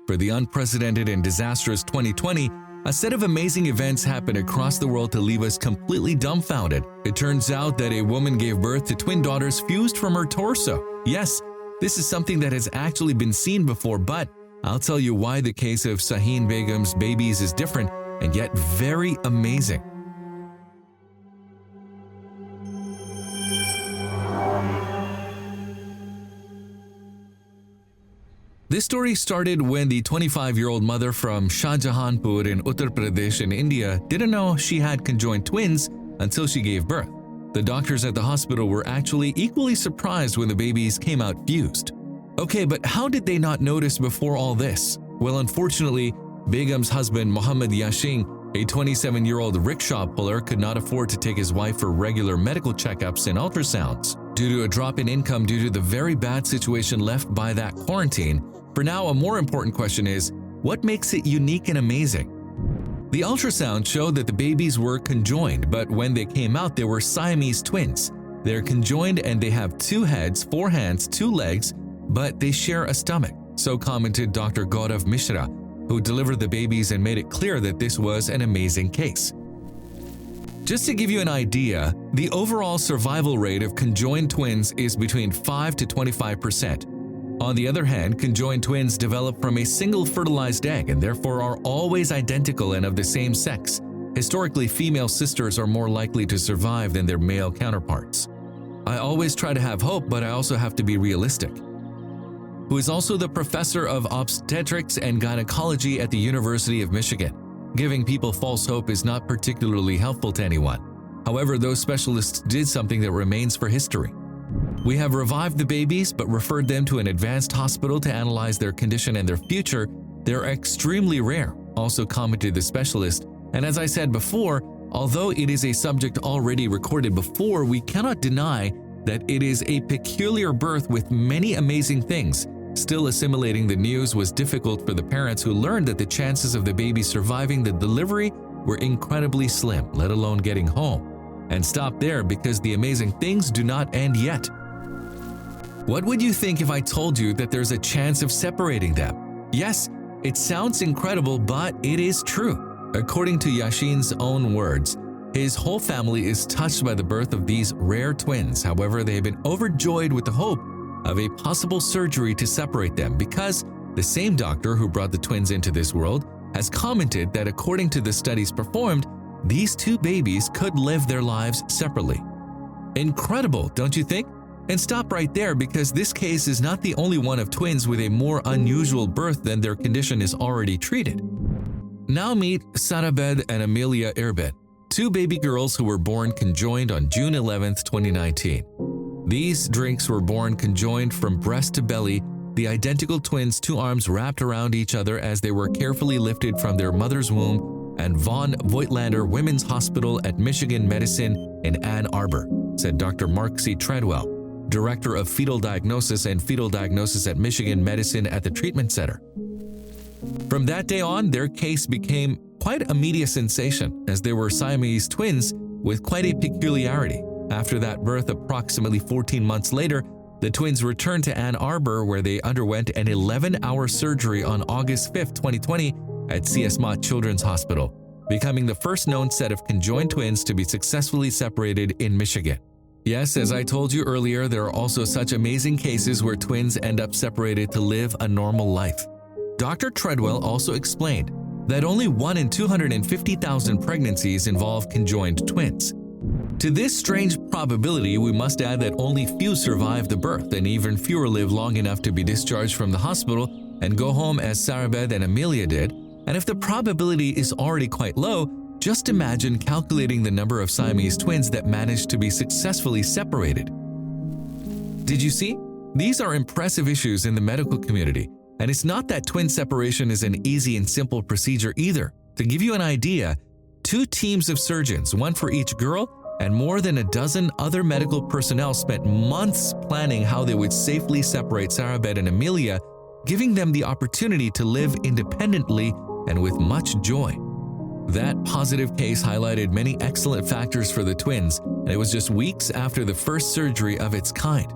For the unprecedented and disastrous 2020, a set of amazing events happened across the world to leave us completely dumbfounded. It turns out that a woman gave birth to twin daughters fused from her torso. Yes, this is something that has actually been seen before, but I'll tell you why the case of Sahin Begum's babies is different and yet very amazing. This story started when the 25-year-old mother from Shahjahanpur in Uttar Pradesh in India didn't know she had conjoined twins until she gave birth. The doctors at the hospital were actually equally surprised when the babies came out fused. Okay, but how did they not notice before all this? Well, unfortunately, Begum's husband Muhammad Yashin, a 27-year-old rickshaw puller, could not afford to take his wife for regular medical checkups and ultrasounds. Due to a drop in income due to the very bad situation left by that quarantine, for now a more important question is, what makes it unique and amazing? The ultrasound showed that the babies were conjoined, but when they came out they were Siamese twins. They're conjoined and they have 2 heads, 4 hands, 2 legs, but they share a stomach, so commented Dr. Gaurav Mishra, who delivered the babies and made it clear that this was an amazing case. Just to give you an idea, the overall survival rate of conjoined twins is between 5 to 25%. On the other hand, conjoined twins develop from a single fertilized egg and therefore are always identical and of the same sex. Historically, female sisters are more likely to survive than their male counterparts. I always try to have hope, but I also have to be realistic. Who is also the professor of obstetrics and gynecology at the University of Michigan. Giving people false hope is not particularly helpful to anyone. However, those specialists did something that remains for history. We have revived the babies but referred them to an advanced hospital to analyze their condition and their future. They're extremely rare, also commented the specialist. And as I said before, although it is a subject already recorded before, we cannot deny that it is a peculiar birth with many amazing things. Still, assimilating the news was difficult for the parents who learned that the chances of the baby surviving the delivery were incredibly slim, let alone getting home. And stop there because the amazing things do not end yet. What would you think if I told you that there's a chance of separating them? Yes, it sounds incredible, but it is true. According to Yashin's own words, his whole family is touched by the birth of these rare twins. However, they have been overjoyed with the hope of a possible surgery to separate them because the same doctor who brought the twins into this world has commented that according to the studies performed, these 2 babies could live their lives separately. Incredible, don't you think? And stop right there because this case is not the only one of twins with a more unusual birth than their condition is already treated. Now meet Sarabed and Amelia Irbet, 2 baby girls who were born conjoined on June 11, 2019. These drinks were born conjoined from breast to belly, the identical twins, 2 arms wrapped around each other as they were carefully lifted from their mother's womb and Von Voigtlander Women's Hospital at Michigan Medicine in Ann Arbor, said Dr. Mark C. Treadwell, Director of Fetal Diagnosis and Fetal Diagnosis at Michigan Medicine at the treatment center. From that day on, their case became quite a media sensation as they were Siamese twins with quite a peculiarity. After that birth, approximately 14 months later, the twins returned to Ann Arbor where they underwent an 11-hour surgery on August 5, 2020 at C.S. Mott Children's Hospital, becoming the first known set of conjoined twins to be successfully separated in Michigan. Yes, as I told you earlier, there are also such amazing cases where twins end up separated to live a normal life. Dr. Treadwell also explained that only 1 in 250,000 pregnancies involve conjoined twins. To this strange probability, we must add that only few survive the birth and even fewer live long enough to be discharged from the hospital and go home as Sarabed and Amelia did. And if the probability is already quite low, just imagine calculating the number of Siamese twins that managed to be successfully separated. Did you see? These are impressive issues in the medical community, and it's not that twin separation is an easy and simple procedure either. To give you an idea, 2 teams of surgeons, 1 for each girl, and more than a dozen other medical personnel spent months planning how they would safely separate Sarabed and Amelia, giving them the opportunity to live independently and with much joy. That positive case highlighted many excellent factors for the twins, and it was just weeks after the first surgery of its kind.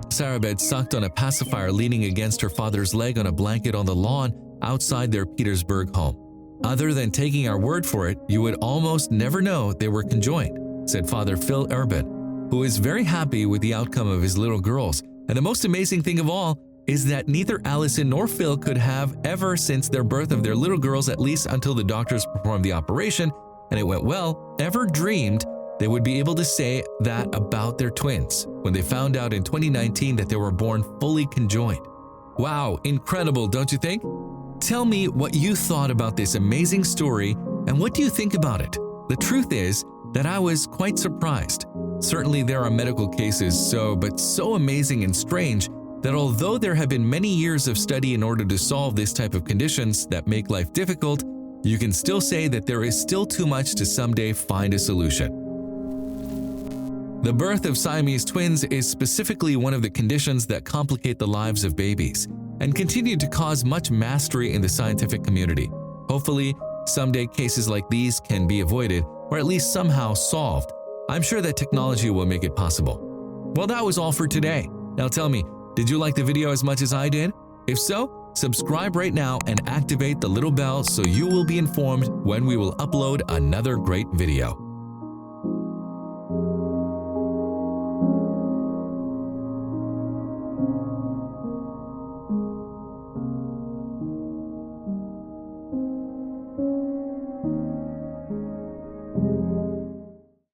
Sarabed sucked on a pacifier leaning against her father's leg on a blanket on the lawn outside their Petersburg home. Other than taking our word for it, you would almost never know they were conjoined, said Father Phil Urban, who is very happy with the outcome of his little girls. And the most amazing thing of all is that neither Allison nor Phil could have ever since their birth of their little girls, at least until the doctors performed the operation and it went well, ever dreamed they would be able to say that about their twins when they found out in 2019 that they were born fully conjoined. Wow, incredible, don't you think? Tell me what you thought about this amazing story and what do you think about it? The truth is that I was quite surprised. Certainly there are medical cases but so amazing and strange that although there have been many years of study in order to solve this type of conditions that make life difficult, you can still say that there is still too much to someday find a solution. The birth of Siamese twins is specifically one of the conditions that complicate the lives of babies and continue to cause much mastery in the scientific community. Hopefully, someday cases like these can be avoided or at least somehow solved. I'm sure that technology will make it possible. Well, that was all for today. Now tell me, did you like the video as much as I did? If so, subscribe right now and activate the little bell so you will be informed when we will upload another great video.